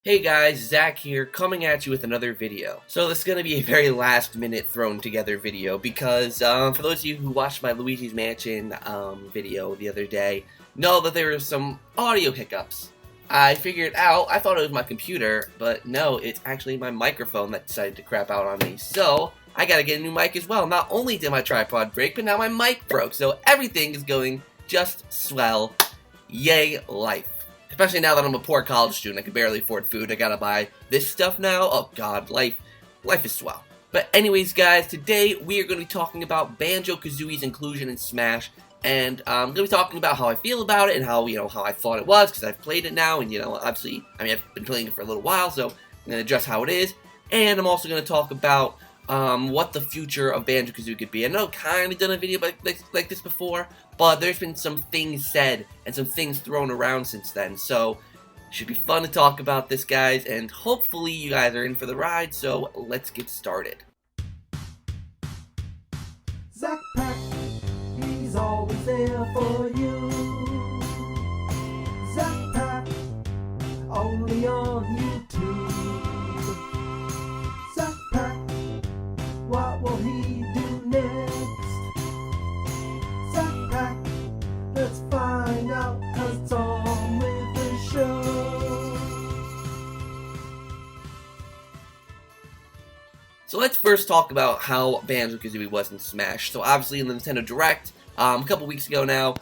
Hey guys, Zach here, coming at you with another video. So this is going to be a very last minute thrown together video because for those of you who watched my Luigi's Mansion video the other day, know that there were some audio hiccups. I figured out, I thought it was my computer, but no, it's actually my microphone that decided to crap out on me. So I gotta get a new mic as well. Not only did my tripod break, but now my mic broke. So everything is going just swell. Yay, life. Especially now that I'm a poor college student, I can barely afford food. I gotta buy this stuff now. Oh god, life is swell. But anyways, guys, today we are going to be talking about Banjo Kazooie's inclusion in Smash, and I'm going to be talking about how I feel about it and how how I thought it was, because I've played it now, and obviously, I've been playing it for a little while, so I'm going to address how it is, and I'm also going to talk about what the future of Banjo Kazooie could be. I know I've kind of done a video like this before, but there's been some things said and some things thrown around since then, so it should be fun to talk about this, guys, and hopefully you guys are in for the ride, so let's get started. ZakPak, he's always there for you. ZakPak, only on YouTube. ZakPak, what will he do next? ZakPak, let's find out, 'cause it's on with the show. So let's first talk about how Banjo Kazooie was in Smash. So obviously in the Nintendo Direct, a couple weeks ago now,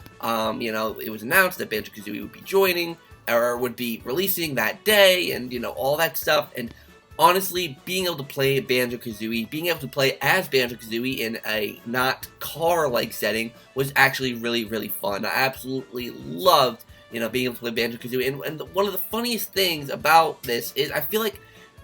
it was announced that Banjo Kazooie would be joining, or would be releasing that day, and all that stuff. And honestly, being able to play Banjo Kazooie, being able to play as Banjo Kazooie in a not car-like setting was actually really, really fun. I absolutely loved, being able to play Banjo Kazooie. And one of the funniest things about this is I feel like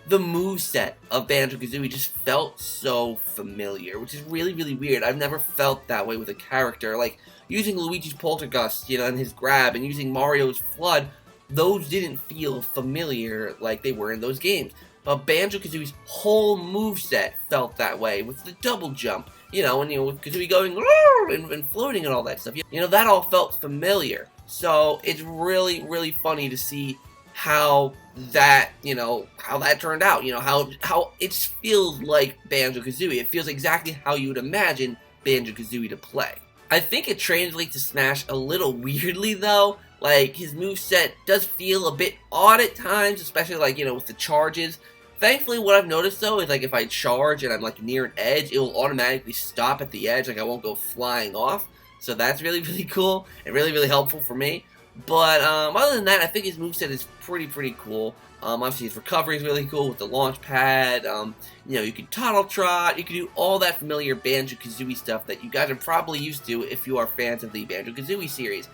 the moveset of Banjo Kazooie just felt so familiar, which is really, really weird. I've never felt that way with a character. Like, using Luigi's Poltergust, and his grab, and using Mario's Flood, those didn't feel familiar like they were in those games. But Banjo Kazooie's whole moveset felt that way, with the double jump, and with Kazooie going and floating and all that stuff. That all felt familiar. So it's really, really funny to see how that turned out, how it feels like Banjo-Kazooie. It feels exactly how you would imagine Banjo-Kazooie to play. I think it translates to Smash a little weirdly though. Like, his moveset does feel a bit odd at times, especially with the charges. Thankfully, what I've noticed though is if I charge and I'm near an edge, it will automatically stop at the edge, I won't go flying off. So that's really, really cool and really, really helpful for me. But other than that, I think his moveset is pretty cool. Obviously, his recovery is really cool with the launch pad. You can tunnel trot. You can do all that familiar Banjo-Kazooie stuff that you guys are probably used to if you are fans of the Banjo-Kazooie series.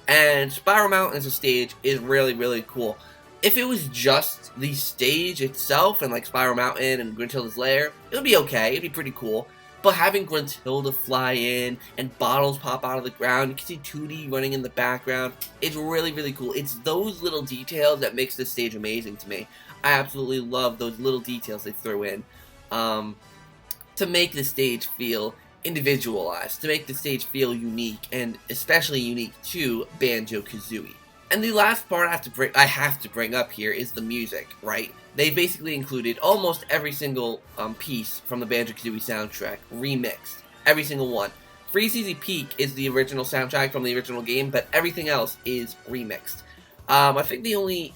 And Spiral Mountain as a stage is really, really cool. If it was just the stage itself and Spiral Mountain and Gruntilda's Lair, it would be okay. It'd be pretty cool. But having Gruntilda fly in and bottles pop out of the ground, you can see Tootie running in the background. It's really, really cool. It's those little details that makes this stage amazing to me. I absolutely love those little details they throw in to make the stage feel individualized, to make the stage feel unique, and especially unique to Banjo-Kazooie. And the last part I have to bring up here is the music, right? They basically included almost every single piece from the Banjo-Kazooie soundtrack remixed. Every single one. Freeze Easy Peak is the original soundtrack from the original game, but everything else is remixed. I think the only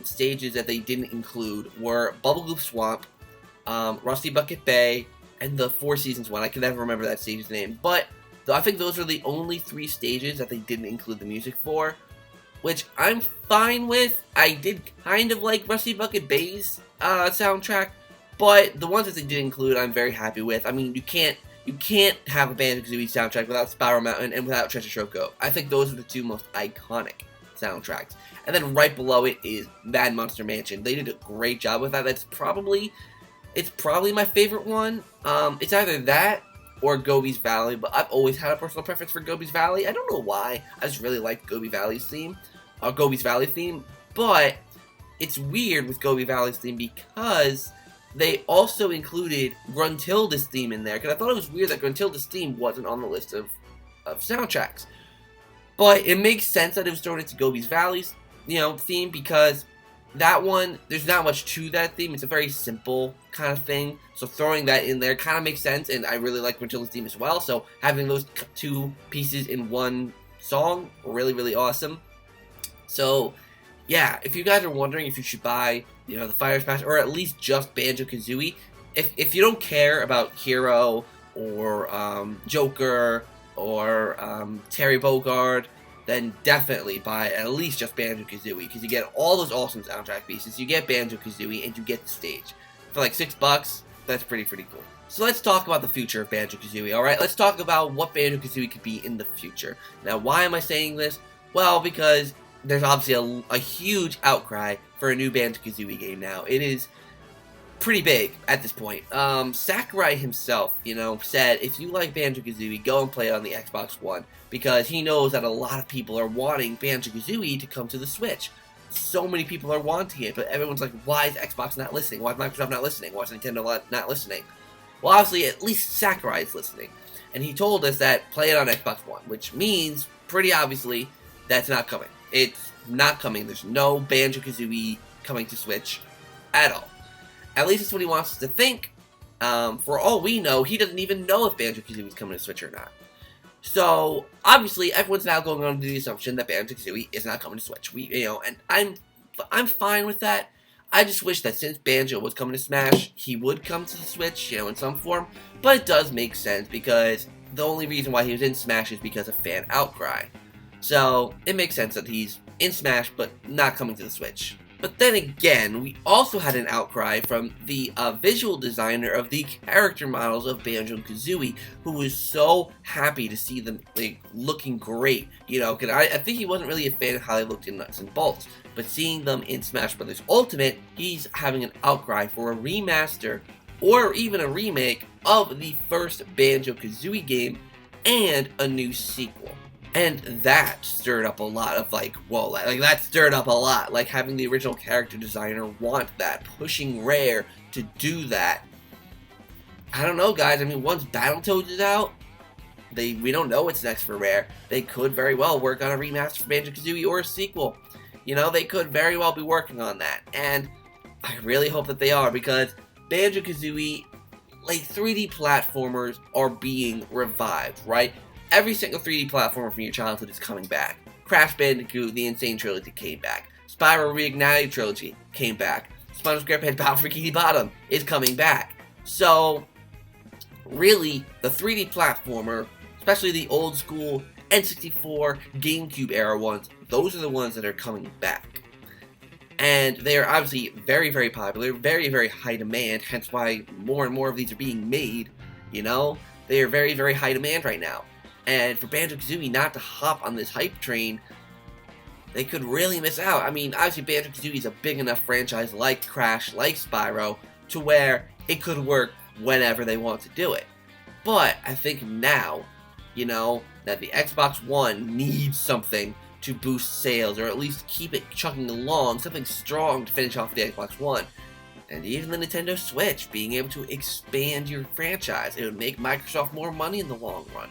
stages that they didn't include were Bubblegloop Swamp, Rusty Bucket Bay, and the Four Seasons one. I can never remember that stage's name, but I think those are the only 3 stages that they didn't include the music for, which I'm fine with. I did kind of like Rusty Bucket Bay's soundtrack, but the ones that they did include, I'm very happy with. I mean, you can't have a Banjo-Kazooie soundtrack without Spiral Mountain and without Treasure Trove Go. I think those are the 2 most iconic soundtracks. And then right below it is Mad Monster Mansion. They did a great job with that. It's probably my favorite one. It's either that or Gobi's Valley, but I've always had a personal preference for Gobi's Valley. I don't know why. I just really like Gobi's Valley theme, but it's weird with Gobi Valley's theme because they also included Gruntilda's theme in there, because I thought it was weird that Gruntilda's theme wasn't on the list of soundtracks. But it makes sense that it was thrown into Gobi's Valley's, theme, because that one, there's not much to that theme. It's a very simple kind of thing. So throwing that in there kind of makes sense. And I really like Matilda's theme as well. So having those two pieces in one song, really, really awesome. So yeah, if you guys are wondering if you should buy, the Fighters Pass, or at least just Banjo Kazooie, if you don't care about Hero or Joker or Terry Bogard, then definitely buy at least just Banjo Kazooie, because you get all those awesome soundtrack pieces. You get Banjo Kazooie and you get the stage for like $6. That's pretty cool. So let's talk about the future of Banjo Kazooie. All right, let's talk about what Banjo Kazooie could be in the future. Now, why am I saying this? Well, because there's obviously a huge outcry for a new Banjo Kazooie game now. It is pretty big at this point. Sakurai himself, said if you like Banjo Kazooie, go and play it on the Xbox One, because he knows that a lot of people are wanting Banjo Kazooie to come to the Switch. So many people are wanting it, but everyone's like, why is Xbox not listening? Why is Microsoft not listening? Why is Nintendo not listening? Well, obviously, at least Sakurai is listening, and he told us that play it on Xbox One, which means, pretty obviously, that's not coming. It's not coming. There's no Banjo Kazooie coming to Switch at all. At least it's what he wants us to think. For all we know, he doesn't even know if Banjo Kazooie is coming to Switch or not. So obviously, everyone's now going on to the assumption that Banjo Kazooie is not coming to Switch. And I'm fine with that. I just wish that since Banjo was coming to Smash, he would come to the Switch, in some form. But it does make sense, because the only reason why he was in Smash is because of fan outcry. So it makes sense that he's in Smash, but not coming to the Switch. But then again, we also had an outcry from the visual designer of the character models of Banjo Kazooie, who was so happy to see them looking great. Because I think he wasn't really a fan of how they looked in Nuts and Bolts, but seeing them in Smash Bros. Ultimate, he's having an outcry for a remaster or even a remake of the first Banjo Kazooie game and a new sequel. And that stirred up a lot of that stirred up a lot. Having the original character designer want that, pushing Rare to do that. I don't know, guys. I mean, once Battletoads is out, we don't know what's next for Rare. They could very well work on a remaster for Banjo Kazooie or a sequel. They could very well be working on that. And I really hope that they are, because Banjo Kazooie, 3D platformers are being revived, right? Every single 3D platformer from your childhood is coming back. Crash Bandicoot, the Insane Trilogy came back. Spyro Reignited Trilogy came back. Spyro SquarePants Battle for Bikini Bottom is coming back. So, really, the 3D platformer, especially the old school N64, GameCube era ones, those are the ones that are coming back. And they are obviously very, very popular, very, very high demand, hence why more and more of these are being made, They are very, very high demand right now. And for Banjo Kazooie not to hop on this hype train, they could really miss out. I mean, obviously Banjo Kazooie is a big enough franchise like Crash, like Spyro, to where it could work whenever they want to do it. But I think now, that the Xbox One needs something to boost sales, or at least keep it chugging along, something strong to finish off the Xbox One. And even the Nintendo Switch, being able to expand your franchise, it would make Microsoft more money in the long run.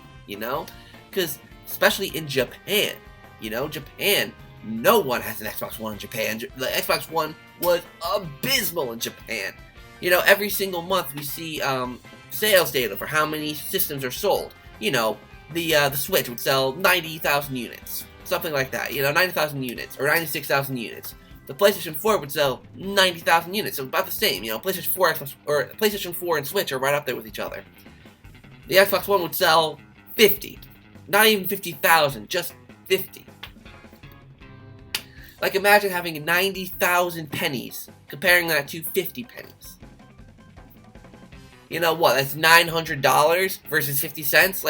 Because especially in Japan, Japan, no one has an Xbox One in Japan. The Xbox One was abysmal in Japan. Every single month we see sales data for how many systems are sold. The Switch would sell 90,000 units, something like that. 90,000 units or 96,000 units. The PlayStation 4 would sell 90,000 units, so about the same. PlayStation 4 and Switch are right up there with each other. The Xbox One would sell 50. Not even 50,000, just 50. Imagine having 90,000 pennies, comparing that to 50 pennies. That's $900 versus 50 cents?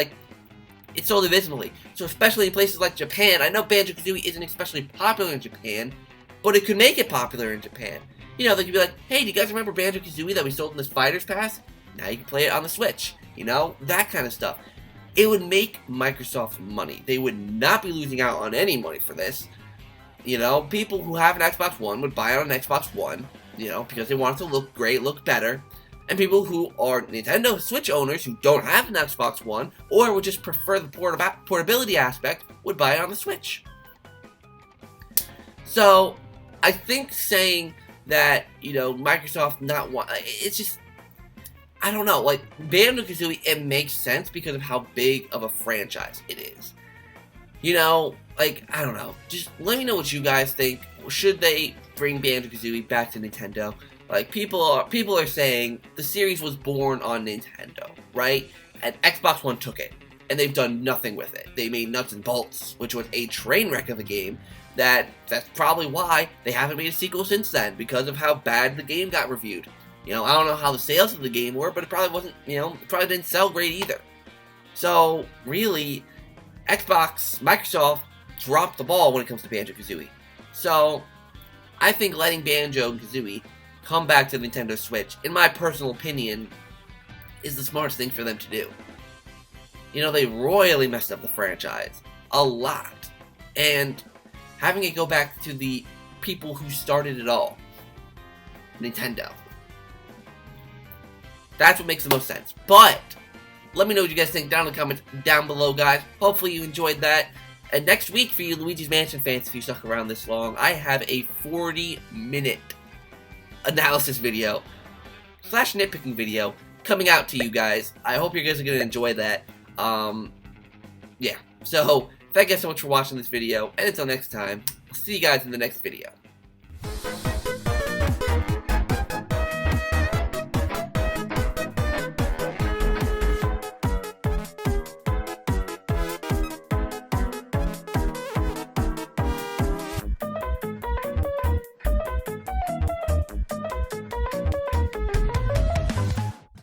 It's sold abysmally. So especially in places like Japan, I know Banjo Kazooie isn't especially popular in Japan, but it could make it popular in Japan. They could be like, hey, do you guys remember Banjo Kazooie that we sold in this Fighters Pass? Now you can play it on the Switch. That kind of stuff. It would make Microsoft money. They would not be losing out on any money for this. People who have an Xbox One would buy it on an Xbox One, because they want it to look great, look better. And people who are Nintendo Switch owners who don't have an Xbox One, or would just prefer the portability aspect, would buy it on the Switch. So, I think saying that, Microsoft not want, it's just, I don't know, like, Banjo Kazooie, it makes sense because of how big of a franchise it is. Like, I don't know, just let me know what you guys think. Should they bring Banjo Kazooie back to Nintendo? Like, people are saying the series was born on Nintendo, right? And Xbox One took it, and they've done nothing with it. They made Nuts and Bolts, which was a train wreck of a game. That's probably why they haven't made a sequel since then, because of how bad the game got reviewed. I don't know how the sales of the game were, but it probably wasn't, it probably didn't sell great either. So, really, Microsoft dropped the ball when it comes to Banjo Kazooie. So, I think letting Banjo Kazooie come back to the Nintendo Switch, in my personal opinion, is the smartest thing for them to do. They royally messed up the franchise. A lot. And having it go back to the people who started it all. Nintendo. That's what makes the most sense. But, let me know what you guys think down in the comments down below, guys. Hopefully you enjoyed that. And next week, for you Luigi's Mansion fans, if you stuck around this long, I have a 40-minute analysis video / nitpicking video coming out to you guys. I hope you guys are going to enjoy that. Yeah. So, thank you guys so much for watching this video, and until next time, I'll see you guys in the next video.